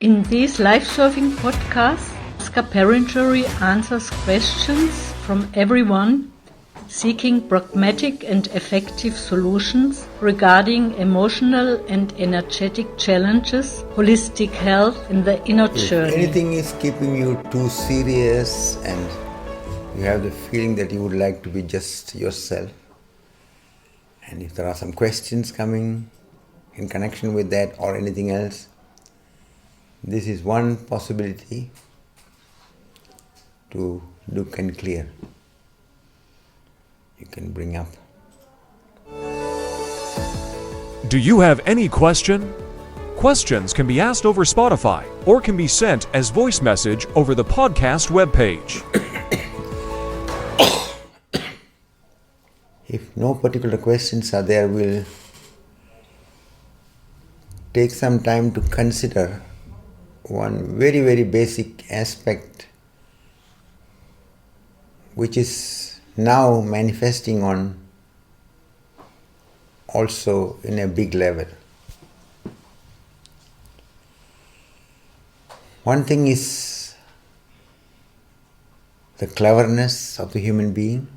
In these life-serving podcasts, Bhashkar Perinchery answers questions from everyone seeking pragmatic and effective solutions regarding emotional and energetic challenges, holistic health, and the inner journey. If anything is keeping you too serious and you have the feeling that you would like to be just yourself, and if there are some questions coming in connection with that or anything else, this is one possibility to look and clear. You can bring up. Do you have any question? Questions can be asked over Spotify or can be sent as voice message over the podcast webpage. If no particular questions are there, we'll take some time to consider one very, very basic aspect which is now manifesting on also in a big level. One thing is the cleverness of the human being,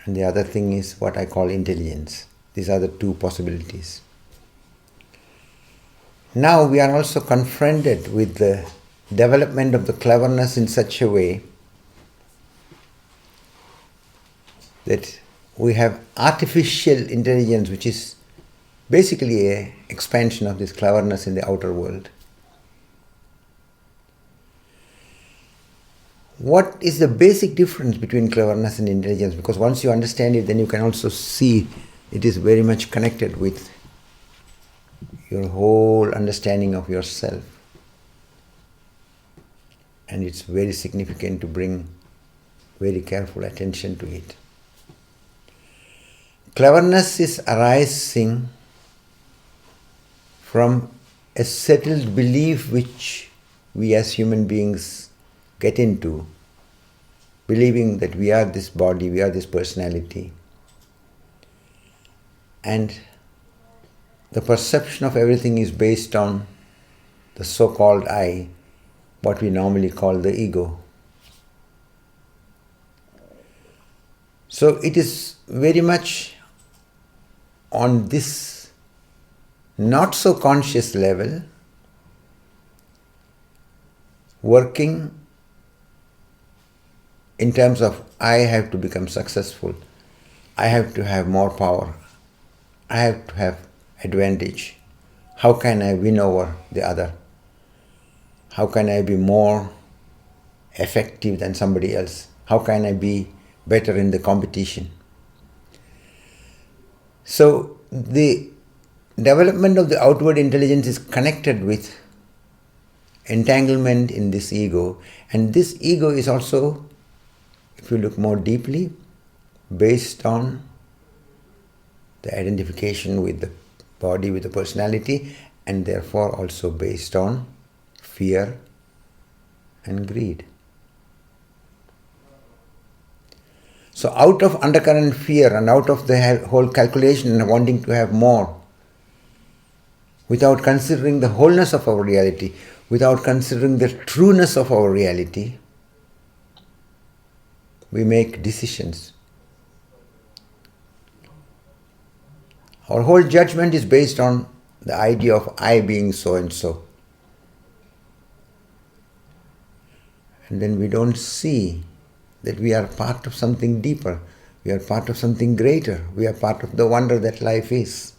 and the other thing is what I call intelligence. These are the two possibilities. Now we are also confronted with the development of the cleverness in such a way that we have artificial intelligence, which is basically an expansion of this cleverness in the outer world. What is the basic difference between cleverness and intelligence? Because once you understand it, then you can also see it is very much connected with your whole understanding of yourself. And it's very significant to bring very careful attention to it. Cleverness is arising from a settled belief which we as human beings get into, believing that we are this body, we are this personality. And the perception of everything is based on the so-called I, what we normally call the ego. So it is very much on this not so conscious level, working in terms of I have to become successful, I have to have more power, I have to have advantage. How can I win over the other? How can I be more effective than somebody else? How can I be better in the competition? So the development of the outward intelligence is connected with entanglement in this ego, and this ego is also, if you look more deeply, based on the identification with the body, with the personality, and therefore also based on fear and greed. So out of undercurrent fear and out of the whole calculation and wanting to have more, without considering the wholeness of our reality, without considering the trueness of our reality, we make decisions. Our whole judgment is based on the idea of I being so and so. And then we don't see that we are part of something deeper, we are part of something greater, we are part of the wonder that life is.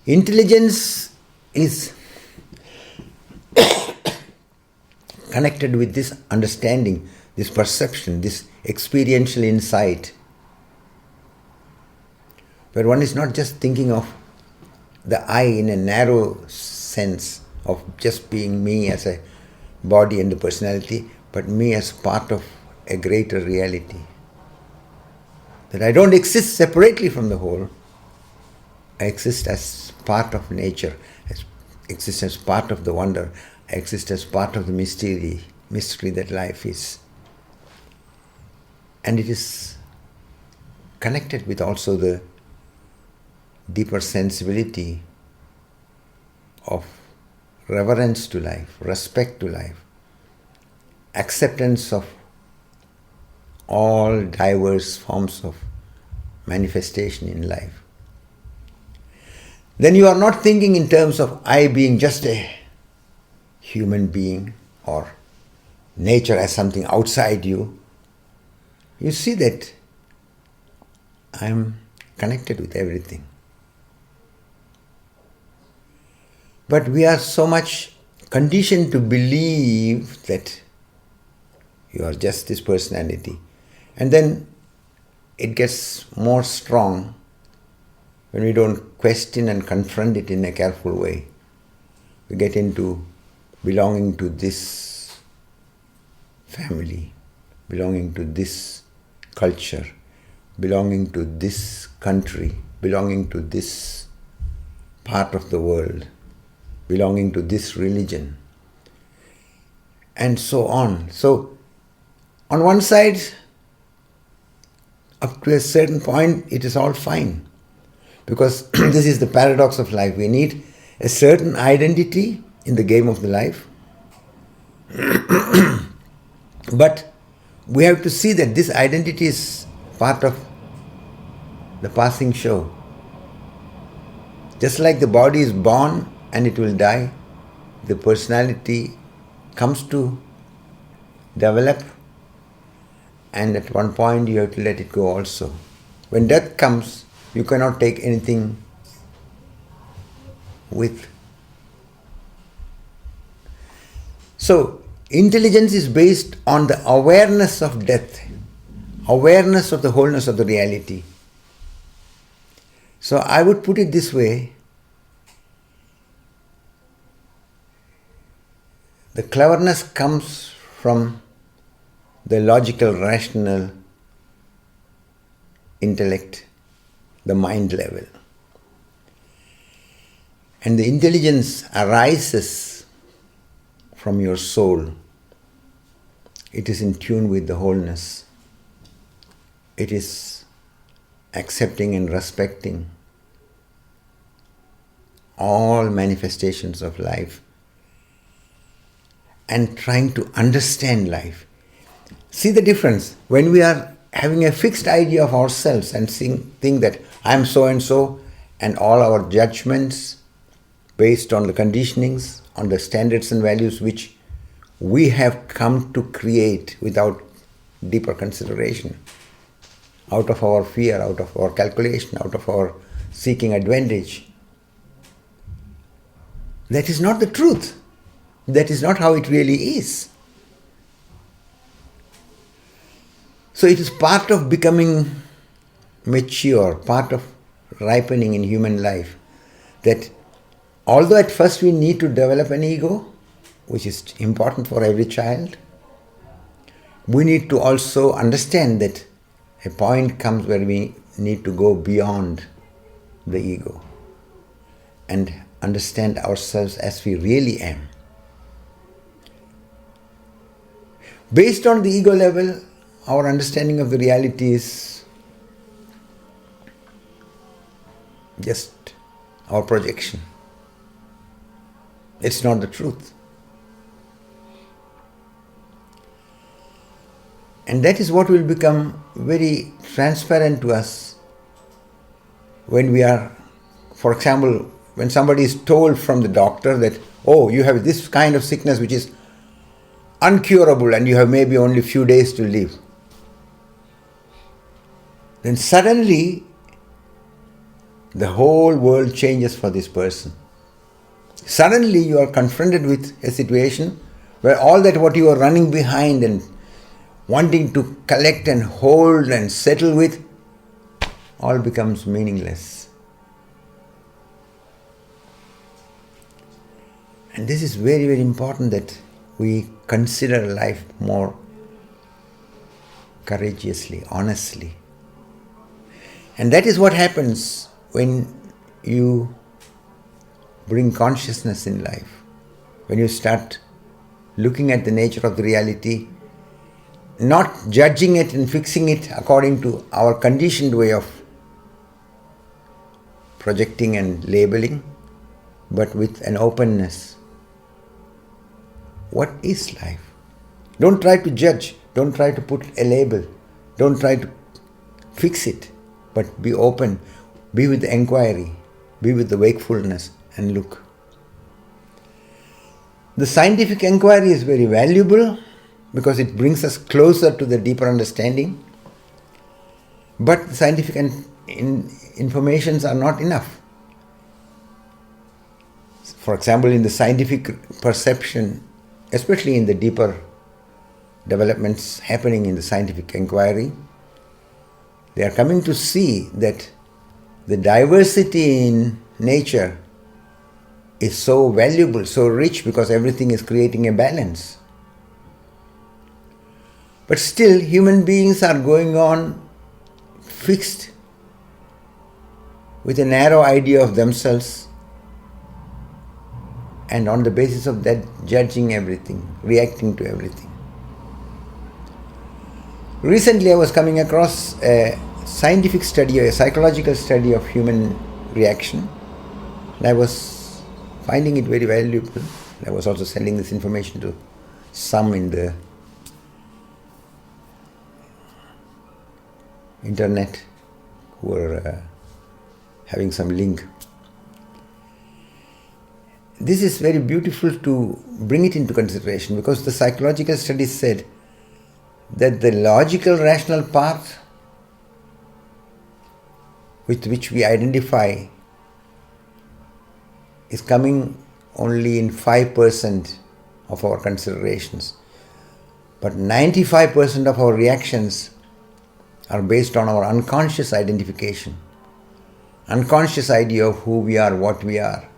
Intelligence is connected with this understanding, this perception, this experiential insight, where one is not just thinking of the I in a narrow sense of just being me as a body and a personality, but me as part of a greater reality. That I don't exist separately from the whole. I exist as part of nature, I exist as part of the wonder, I exist as part of the mystery that life is. And it is connected with also the deeper sensibility of reverence to life, respect to life, acceptance of all diverse forms of manifestation in life, then you are not thinking in terms of I being just a human being or nature as something outside you. You see that I am connected with everything. But we are so much conditioned to believe that you are just this personality. And then it gets more strong when we don't question and confront it in a careful way. We get into belonging to this family, belonging to this culture, belonging to this country, belonging to this part of the world, belonging to this religion, and so on. So, on one side, up to a certain point, it is all fine. Because this is the paradox of life. We need a certain identity in the game of the life. But we have to see that this identity is part of the passing show. Just like the body is born and it will die, the personality comes to develop, and at one point you have to let it go also. When death comes, you cannot take anything with. So, intelligence is based on the awareness of death, awareness of the wholeness of the reality. So, I would put it this way: the cleverness comes from the logical, rational intellect, the mind level. And the intelligence arises from your soul. It is in tune with the wholeness. It is accepting and respecting all manifestations of life and trying to understand life. See the difference. When we are having a fixed idea of ourselves and think that I am so and so, and all our judgments based on the conditionings, on the standards and values which we have come to create without deeper consideration, out of our fear, out of our calculation, out of our seeking advantage. That is not the truth. That is not how it really is. So it is part of becoming mature, part of ripening in human life, that although at first we need to develop an ego, which is important for every child, we need to also understand that a point comes where we need to go beyond the ego and understand ourselves as we really am. Based on the ego level, our understanding of the reality is just our projection. It's not the truth. And that is what will become very transparent to us when we are, for example, when somebody is told from the doctor that, oh, you have this kind of sickness which is uncurable and you have maybe only few days to live. Then suddenly the whole world changes for this person. Suddenly you are confronted with a situation where all that what you are running behind and wanting to collect and hold and settle with all becomes meaningless. And this is very, very important that we consider life more courageously, honestly. And that is what happens when you bring consciousness in life. When you start looking at the nature of the reality, not judging it and fixing it according to our conditioned way of projecting and labeling, but with an openness. What is life? Don't try to judge. Don't try to put a label. Don't try to fix it. But be open. Be with the inquiry. Be with the wakefulness and look. The scientific inquiry is very valuable because it brings us closer to the deeper understanding. But the scientific informations are not enough. For example, in the scientific perception, especially in the deeper developments happening in the scientific inquiry, they are coming to see that the diversity in nature is so valuable, so rich, because everything is creating a balance. But still, human beings are going on fixed with a narrow idea of themselves, and on the basis of that judging everything, reacting to everything. Recently I was coming across a scientific study, a psychological study of human reaction, and I was finding it very valuable. I was also sending this information to some in the internet who were having some link. This is very beautiful to bring it into consideration, because the psychological studies said that the logical rational part with which we identify is coming only in 5% of our considerations. But 95% of our reactions are based on our unconscious identification, unconscious idea of who we are, what we are,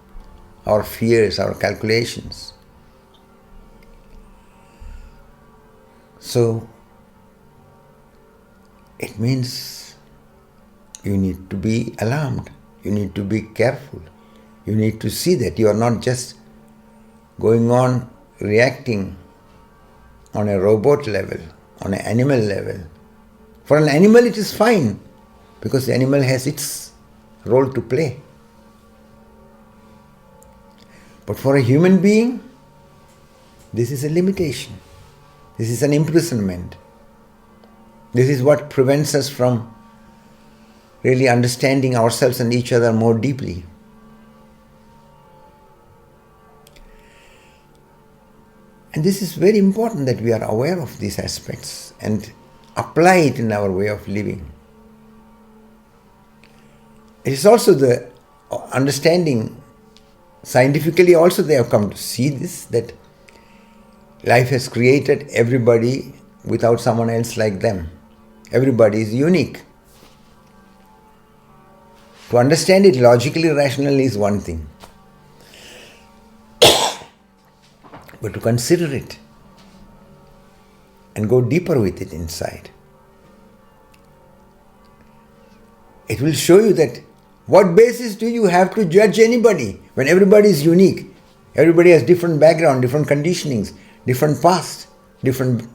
our fears, our calculations. So, it means you need to be alarmed, you need to be careful, you need to see that you are not just going on reacting on a robot level, on an animal level. For an animal it is fine, because the animal has its role to play. But for a human being, this is a limitation. This is an imprisonment. This is what prevents us from really understanding ourselves and each other more deeply. And this is very important that we are aware of these aspects and apply it in our way of living. It is also the understanding, scientifically also they have come to see this, that life has created everybody without someone else like them. Everybody is unique. To understand it logically, rationally is one thing. But to consider it and go deeper with it inside, it will show you that what basis do you have to judge anybody when everybody is unique? Everybody has different background, different conditionings, different past, different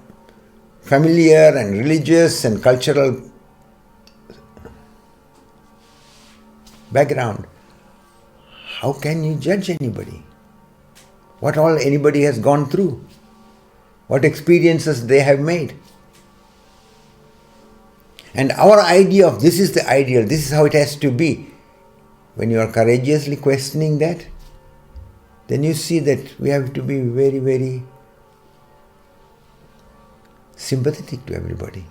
familiar and religious and cultural background. How can you judge anybody? What all anybody has gone through? What experiences they have made? And our idea of this is the ideal, this is how it has to be. When you are courageously questioning that, then you see that we have to be very, very sympathetic to everybody.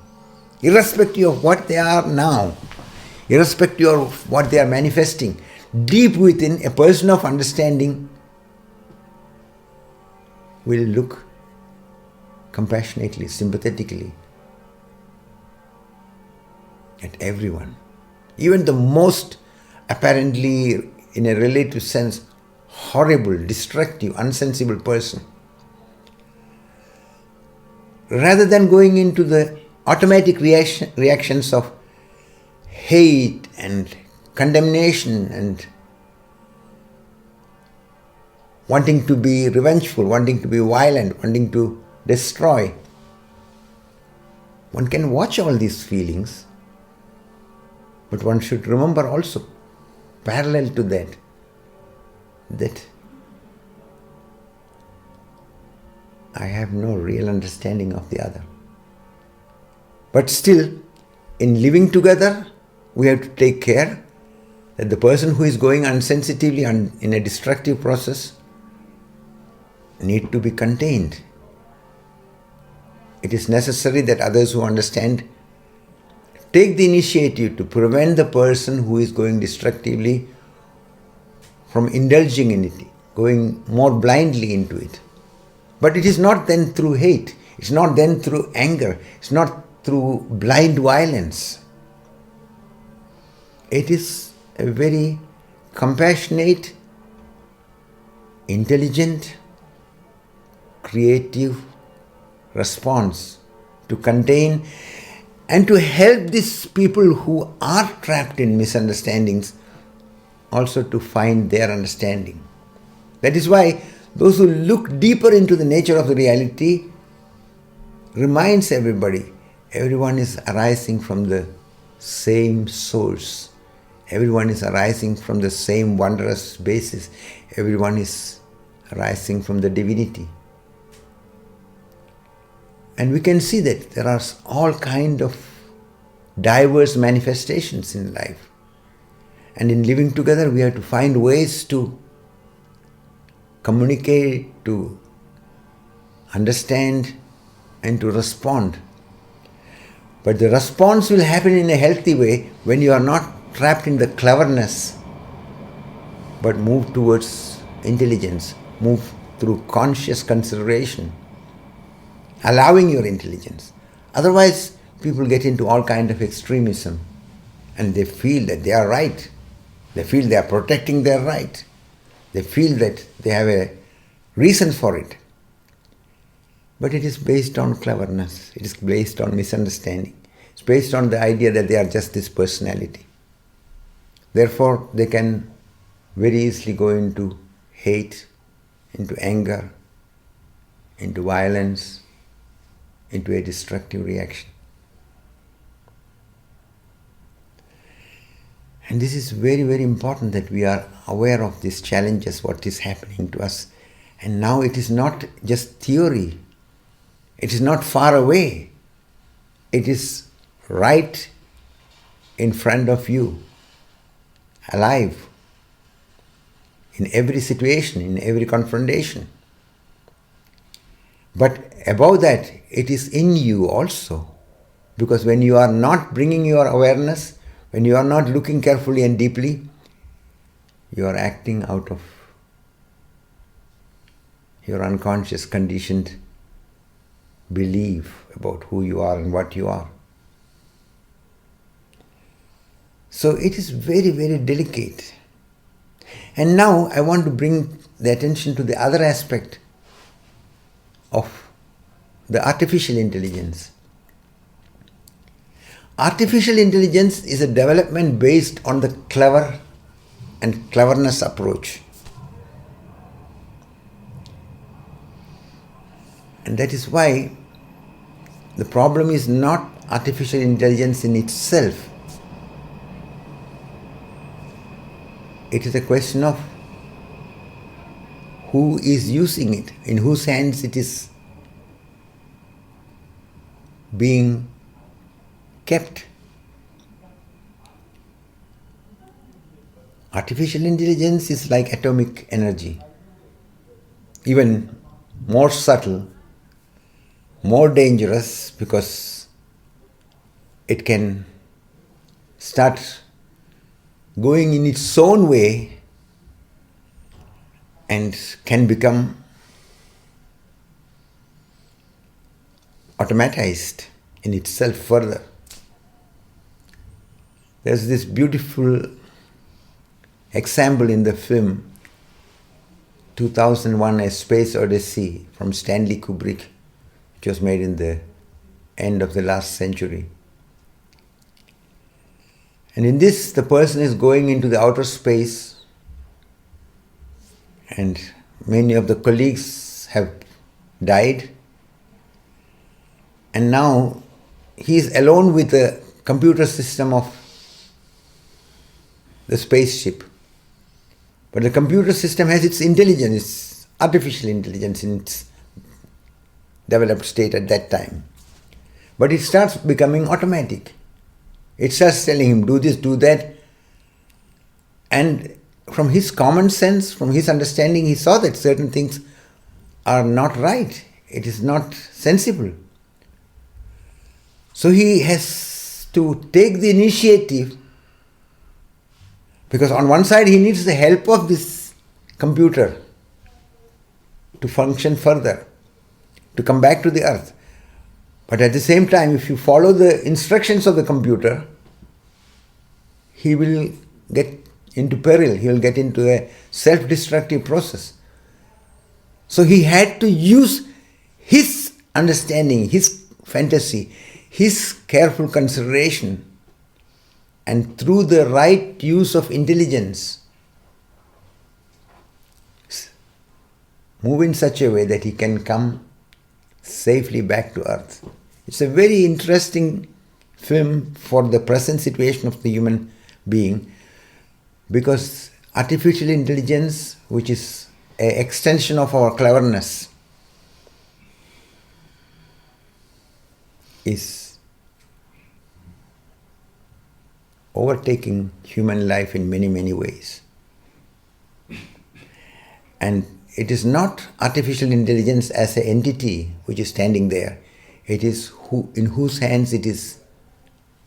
Irrespective of what they are now, irrespective of what they are manifesting, deep within, a person of understanding will look compassionately, sympathetically at everyone. Even the most apparently, in a relative sense, horrible, destructive, unsensible person. Rather than going into the automatic reactions of hate and condemnation and wanting to be revengeful, wanting to be violent, wanting to destroy, one can watch all these feelings, but one should remember also parallel to that I have no real understanding of the other. But still, in living together, we have to take care that the person who is going unsensitively in a destructive process need to be contained. It is necessary that others who understand take the initiative to prevent the person who is going destructively from indulging in it, going more blindly into it. But it is not then through hate, it's not then through anger, it's not through blind violence. It is a very compassionate, intelligent, creative response to contain and to help these people who are trapped in misunderstandings also to find their understanding. That is why those who look deeper into the nature of the reality reminds everybody, everyone is arising from the same source. Everyone is arising from the same wondrous basis. Everyone is arising from the divinity. And we can see that there are all kinds of diverse manifestations in life. And in living together, we have to find ways to communicate, to understand, and to respond. But the response will happen in a healthy way when you are not trapped in the cleverness, but move towards intelligence, move through conscious consideration, allowing your intelligence. Otherwise, people get into all kinds of extremism and they feel that they are right. They feel they are protecting their right. They feel that they have a reason for it. But it is based on cleverness. It is based on misunderstanding. It's based on the idea that they are just this personality. Therefore, they can very easily go into hate, into anger, into violence, into a destructive reaction. And this is very, very important that we are aware of these challenges, what is happening to us. And now it is not just theory. It is not far away. It is right in front of you, alive, in every situation, in every confrontation. But above that, it is in you also. Because when you are not bringing your awareness, when you are not looking carefully and deeply, you are acting out of your unconscious conditioned belief about who you are and what you are. So it is very, very delicate. And now I want to bring the attention to the other aspect of the artificial intelligence. Artificial intelligence is a development based on the clever and cleverness approach. And that is why the problem is not artificial intelligence in itself. It is a question of who is using it, in whose hands it is being kept. Artificial intelligence is like atomic energy, even more subtle, more dangerous, because it can start going in its own way and can become automatized in itself further. There's this beautiful example in the film 2001 A Space Odyssey from Stanley Kubrick, which was made in the end of the last century. And in this, the person is going into the outer space and many of the colleagues have died. And now he is alone with the computer system of the spaceship. But the computer system has its intelligence, its artificial intelligence in its developed state at that time. But it starts becoming automatic. It starts telling him, do this, do that. And from his common sense, from his understanding, he saw that certain things are not right. It is not sensible. So he has to take the initiative, because on one side he needs the help of this computer to function further, to come back to the earth. But at the same time, if you follow the instructions of the computer, he will get into peril, he will get into a self-destructive process. So he had to use his understanding, his fantasy, his careful consideration, and through the right use of intelligence, move in such a way that he can come safely back to earth. It's a very interesting film for the present situation of the human being, because artificial intelligence, which is an extension of our cleverness, is overtaking human life in many, many ways. And it is not artificial intelligence as an entity which is standing there. It is in whose hands it is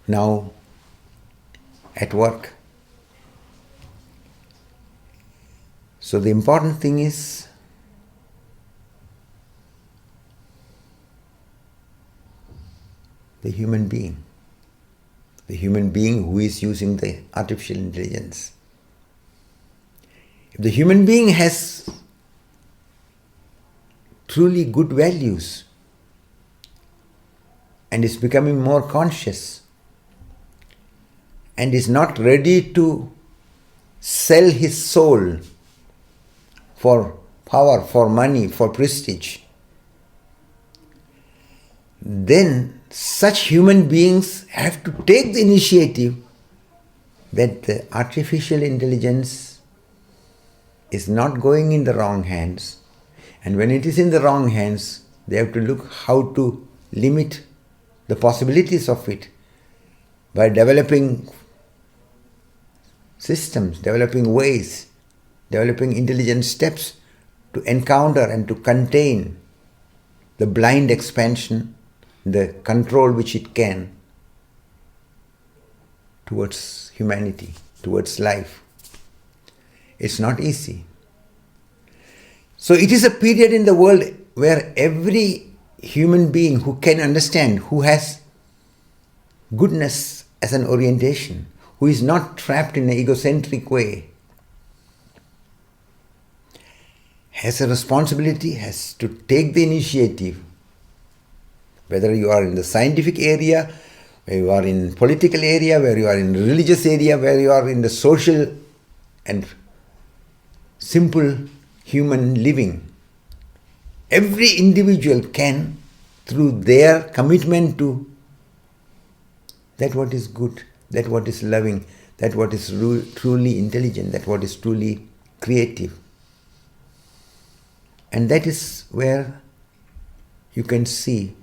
now at work. So the important thing is the human being who is using the artificial intelligence. If the human being has truly good values and is becoming more conscious and is not ready to sell his soul for power, for money, for prestige, then such human beings have to take the initiative that the artificial intelligence is not going in the wrong hands. And when it is in the wrong hands, they have to look how to limit the possibilities of it by developing systems, developing ways, developing intelligent steps to encounter and to contain the blind expansion, the control which it can towards humanity, towards life. It's not easy. So it is a period in the world where every human being who can understand, who has goodness as an orientation, who is not trapped in an egocentric way, has a responsibility, has to take the initiative. Whether you are in the scientific area, where you are in political area, where you are in religious area, where you are in the social and simple human living, every individual can, through their commitment to that what is good, that what is loving, that what is truly intelligent, that what is truly creative. And that is where you can see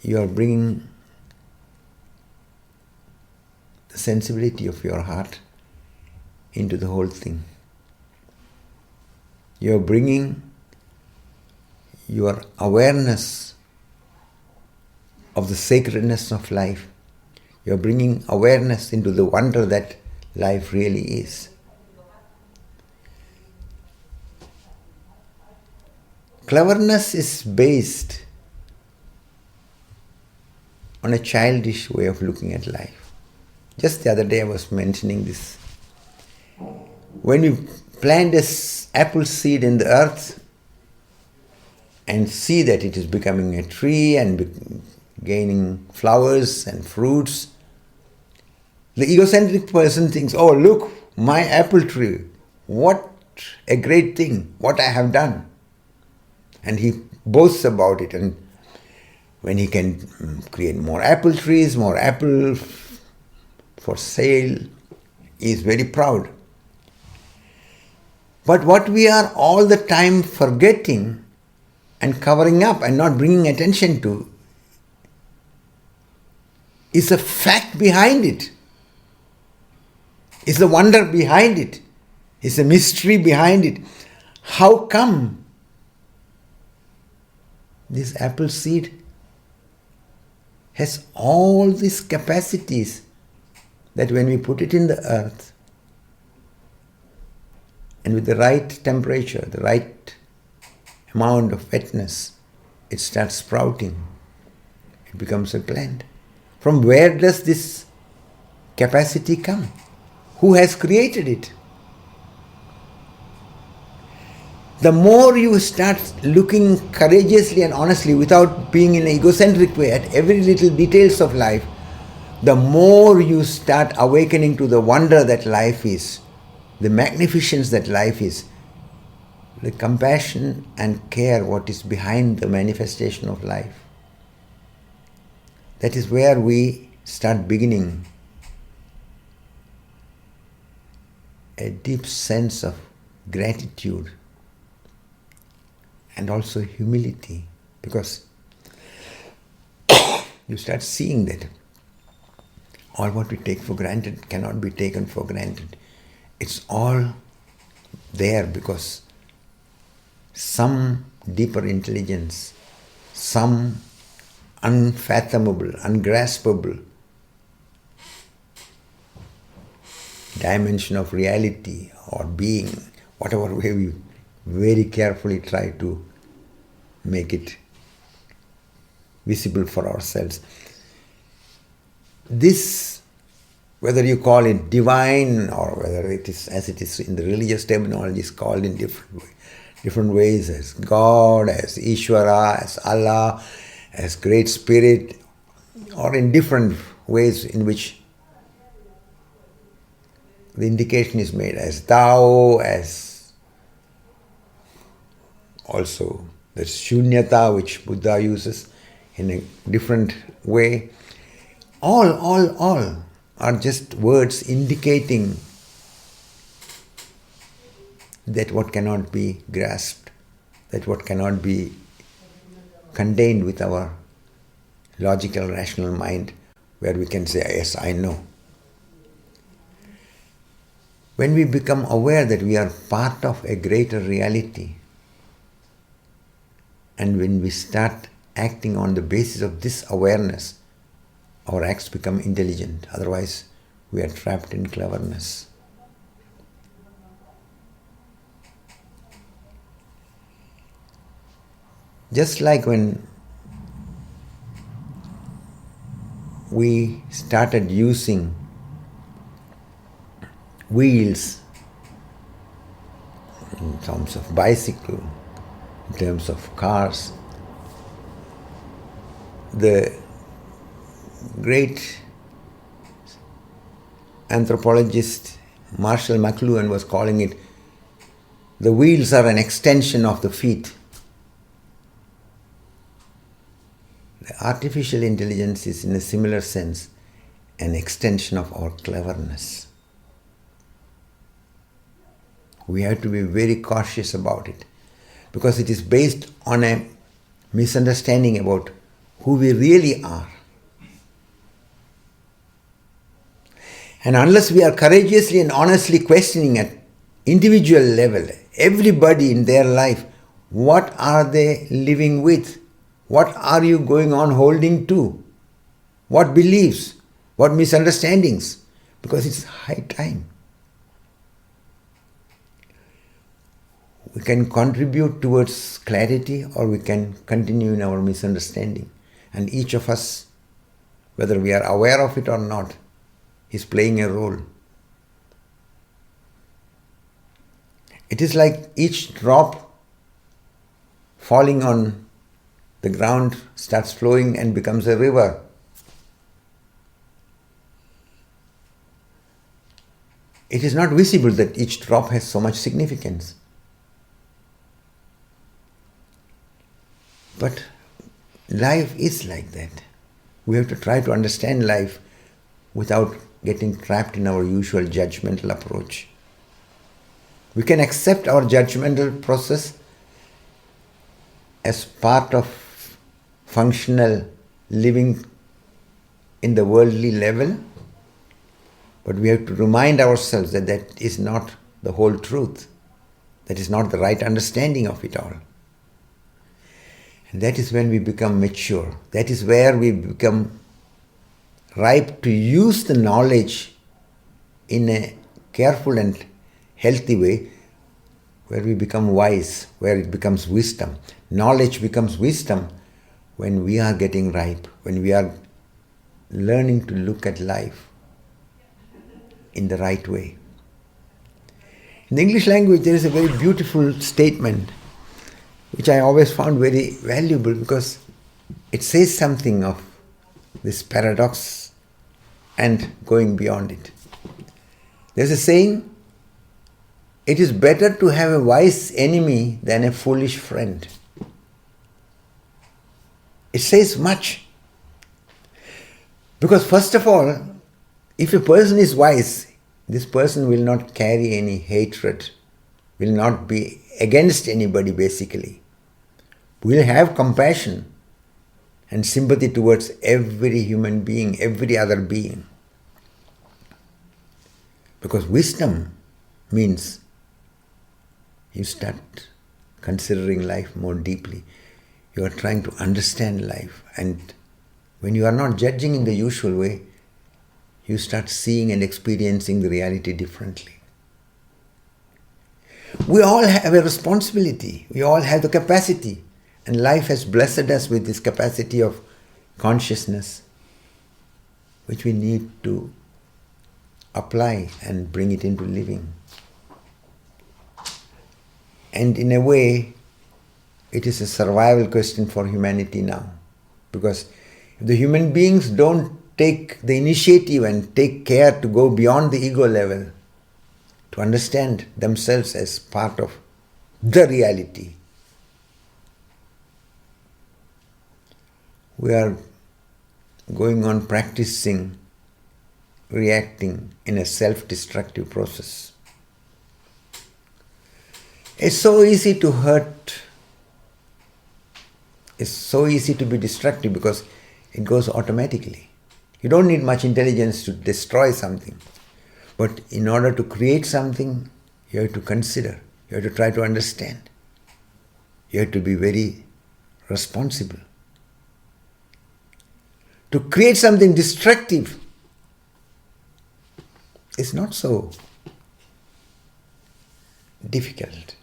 you are bringing the sensibility of your heart into the whole thing. You are bringing your awareness of the sacredness of life. You are bringing awareness into the wonder that life really is. Cleverness is based on a childish way of looking at life. Just the other day I was mentioning this. When we plant an apple seed in the earth and see that it is becoming a tree and gaining flowers and fruits, the egocentric person thinks, oh look, my apple tree, what a great thing, what I have done. And he boasts about it, and when he can create more apple trees, more apple for sale, he is very proud. But what we are all the time forgetting and covering up and not bringing attention to is a fact behind it, is the wonder behind it, is the mystery behind it. How come this apple seed has all these capacities that when we put it in the earth and with the right temperature, the right amount of wetness, it starts sprouting. It becomes a plant. From where does this capacity come? Who has created it? The more you start looking courageously and honestly without being in an egocentric way at every little details of life, the more you start awakening to the wonder that life is, the magnificence that life is, the compassion and care what is behind the manifestation of life. That is where we start beginning a deep sense of gratitude and also humility, because you start seeing that all what we take for granted cannot be taken for granted. It's all there because some deeper intelligence, some unfathomable, ungraspable dimension of reality or being, whatever way we very carefully try to make it visible for ourselves. This, whether you call it divine or whether it is, as it is in the religious terminology, is called in different ways, as God, as Ishvara, as Allah, as Great Spirit, or in different ways in which the indication is made, as Tao, as also the Shunyata which Buddha uses in a different way. All are just words indicating that what cannot be grasped, that what cannot be contained with our logical, rational mind, where we can say, yes, I know. When we become aware that we are part of a greater reality, and when we start acting on the basis of this awareness, our acts become intelligent. Otherwise, we are trapped in cleverness. Just like when we started using wheels in terms of bicycle, in terms of cars, the great anthropologist Marshall McLuhan was calling it, the wheels are an extension of the feet. The artificial intelligence is, in a similar sense, an extension of our cleverness. We have to be very cautious about it, because it is based on a misunderstanding about who we really are. And unless we are courageously and honestly questioning at individual level, everybody in their life, what are they living with? What are you going on holding to? What beliefs? What misunderstandings? Because it's high time. We can contribute towards clarity or we can continue in our misunderstanding. And each of us, whether we are aware of it or not, is playing a role. It is like each drop falling on the ground starts flowing and becomes a river. It is not visible that each drop has so much significance. But life is like that. We have to try to understand life without getting trapped in our usual judgmental approach. We can accept our judgmental process as part of functional living in the worldly level, but we have to remind ourselves that that is not the whole truth. That is not the right understanding of it all. And that is when we become mature. That is where we become ripe to use the knowledge in a careful and healthy way, where we become wise, where it becomes wisdom. Knowledge becomes wisdom when we are getting ripe, when we are learning to look at life in the right way. In the English language, there is a very beautiful statement which I always found very valuable, because it says something of this paradox and going beyond it. There's a saying, it is better to have a wise enemy than a foolish friend. It says much. Because first of all, if a person is wise, this person will not carry any hatred, will not be against anybody basically. Will have compassion and sympathy towards every human being, every other being. Because wisdom means you start considering life more deeply. You are trying to understand life, and when you are not judging in the usual way, you start seeing and experiencing the reality differently. We all have a responsibility. We all have the capacity. And life has blessed us with this capacity of consciousness, which we need to apply and bring it into living. And in a way, it is a survival question for humanity now. Because if the human beings don't take the initiative and take care to go beyond the ego level, to understand themselves as part of the reality, we are going on practicing reacting in a self-destructive process. It's so easy to hurt. It's so easy to be destructive because it goes automatically. You don't need much intelligence to destroy something. But in order to create something, you have to consider. You have to try to understand. You have to be very responsible. To create something destructive is not so difficult.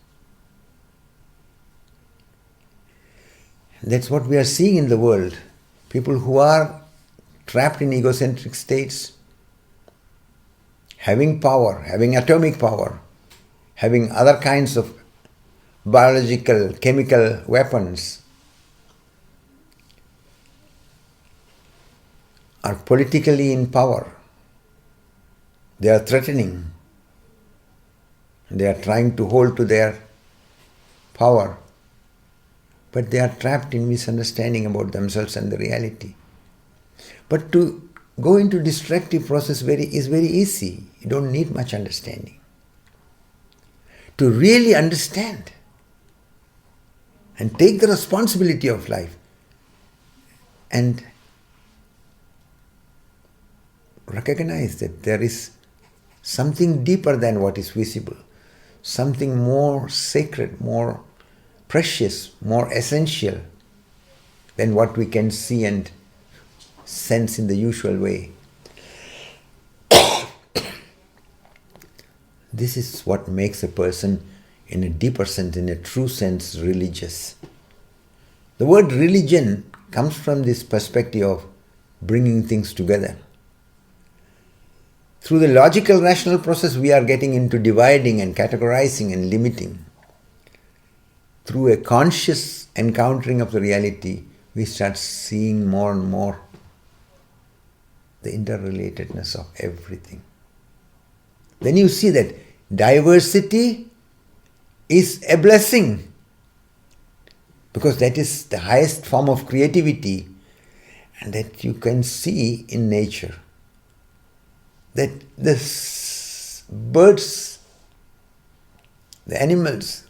That's what we are seeing in the world. People who are trapped in egocentric states, having power, having atomic power, having other kinds of biological, chemical weapons, are politically in power. They are threatening. They are trying to hold to their power. But they are trapped in misunderstanding about themselves and the reality. But to go into destructive process is very easy. You don't need much understanding. To really understand and take the responsibility of life and recognize that there is something deeper than what is visible, something more sacred, more precious, more essential than what we can see and sense in the usual way. This is what makes a person, in a deeper sense, in a true sense, religious. The word religion comes from this perspective of bringing things together. Through the logical, rational process, we are getting into dividing and categorizing and limiting. Through a conscious encountering of the reality, we start seeing more and more the interrelatedness of everything. Then you see that diversity is a blessing, because that is the highest form of creativity, and that you can see in nature. That the birds the animals,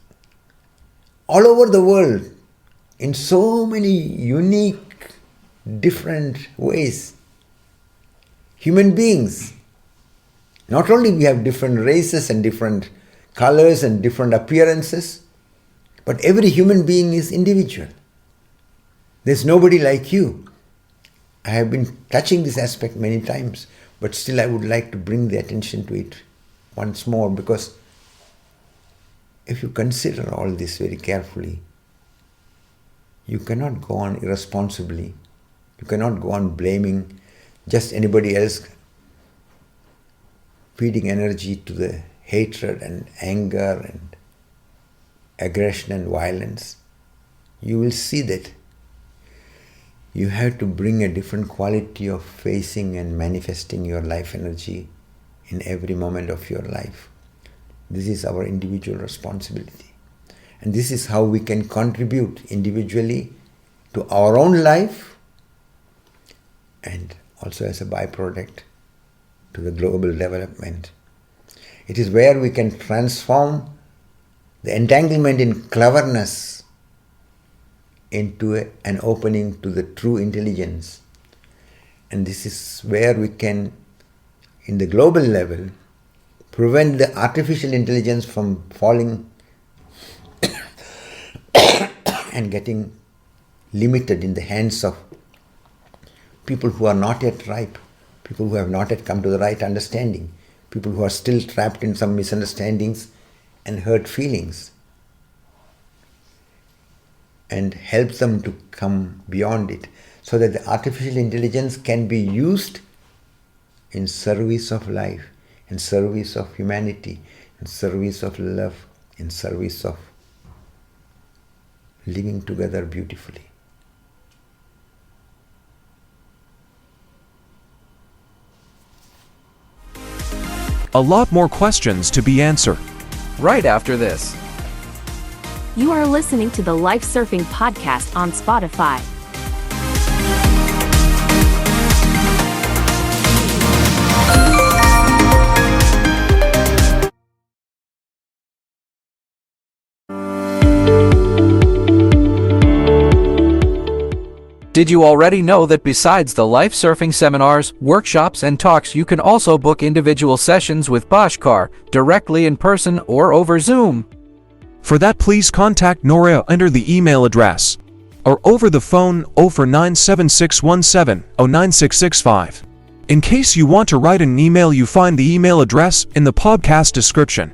all over the world, in so many unique, different ways. Human beings, not only we have different races and different colors and different appearances, but every human being is individual. There's nobody like you. I have been touching this aspect many times, but still I would like to bring the attention to it once more, because if you consider all this very carefully, you cannot go on irresponsibly. You cannot go on blaming just anybody else, feeding energy to the hatred and anger and aggression and violence. You will see that you have to bring a different quality of facing and manifesting your life energy in every moment of your life. This is our individual responsibility. And this is how we can contribute individually to our own life and also as a byproduct to the global development. It is where we can transform the entanglement in cleverness into an opening to the true intelligence. And this is where we can, in the global level, prevent the artificial intelligence from falling and getting limited in the hands of people who are not yet ripe, people who have not yet come to the right understanding, people who are still trapped in some misunderstandings and hurt feelings, and help them to come beyond it so that the artificial intelligence can be used in service of life, in service of humanity, in service of love, in service of living together beautifully. A lot more questions to be answered. Right after this. You are listening to the Life Surfing Podcast on Spotify. Did you already know that besides the life surfing seminars, workshops, and talks, you can also book individual sessions with Bhashkar directly in person or over Zoom? For that, please contact Noria under the email address or over the phone 0497617 09665. In case you want to write an email, you find the email address in the podcast description.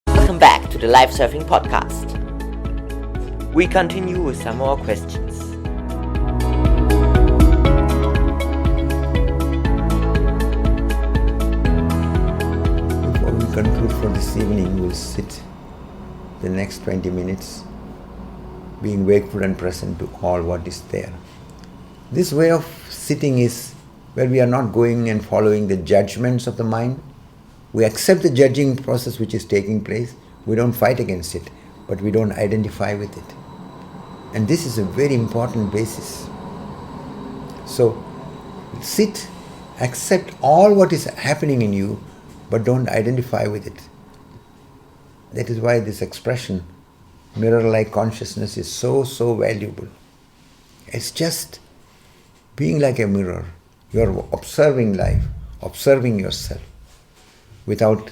Welcome back to the Life Surfing Podcast. We continue with some more questions. Before we conclude for this evening, we'll sit the next 20 minutes being wakeful and present to all what is there. This way of sitting is where we are not going and following the judgments of the mind. We accept the judging process which is taking place. We don't fight against it, but we don't identify with it. And this is a very important basis. So, sit, accept all what is happening in you, but don't identify with it. That is why this expression, mirror-like consciousness, is so valuable. It's just being like a mirror. You are observing life, observing yourself, without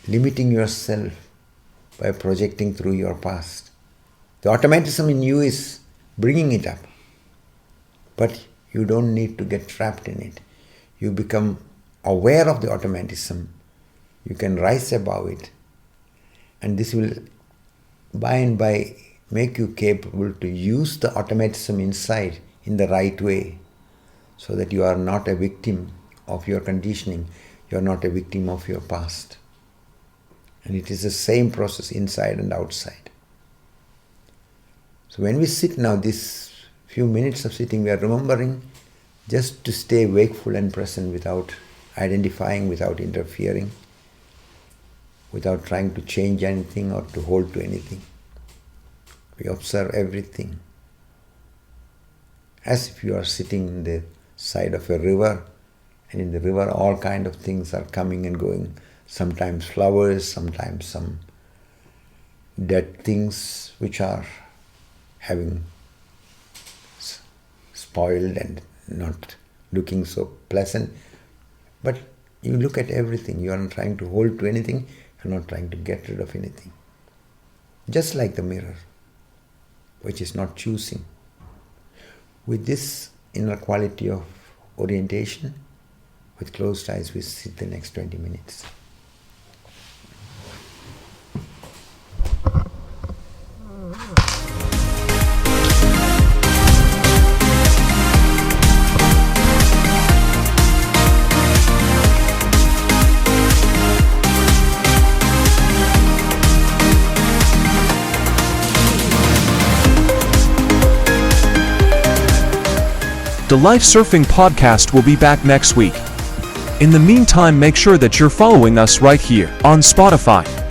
limiting yourself by projecting through your past. The automatism in you is bringing it up, but you don't need to get trapped in it. You become aware of the automatism. You can rise above it, and this will by and by make you capable to use the automatism inside in the right way, so that you are not a victim of your conditioning. You are not a victim of your past. And it is the same process inside and outside. So when we sit now, this few minutes of sitting, we are remembering just to stay wakeful and present without identifying, without interfering. without trying to change anything or to hold to anything. We observe everything as if you are sitting in the side of a river, and in the river all kind of things are coming and going. Sometimes flowers, sometimes some dead things which are having spoiled and not looking so pleasant. But you look at everything. You are not trying to hold to anything. You are not trying to get rid of anything. Just like the mirror, which is not choosing. With this inner quality of orientation, with closed eyes, we sit the next 20 minutes. The Life Surfing Podcast will be back next week. In the meantime, make sure that you're following us right here on Spotify.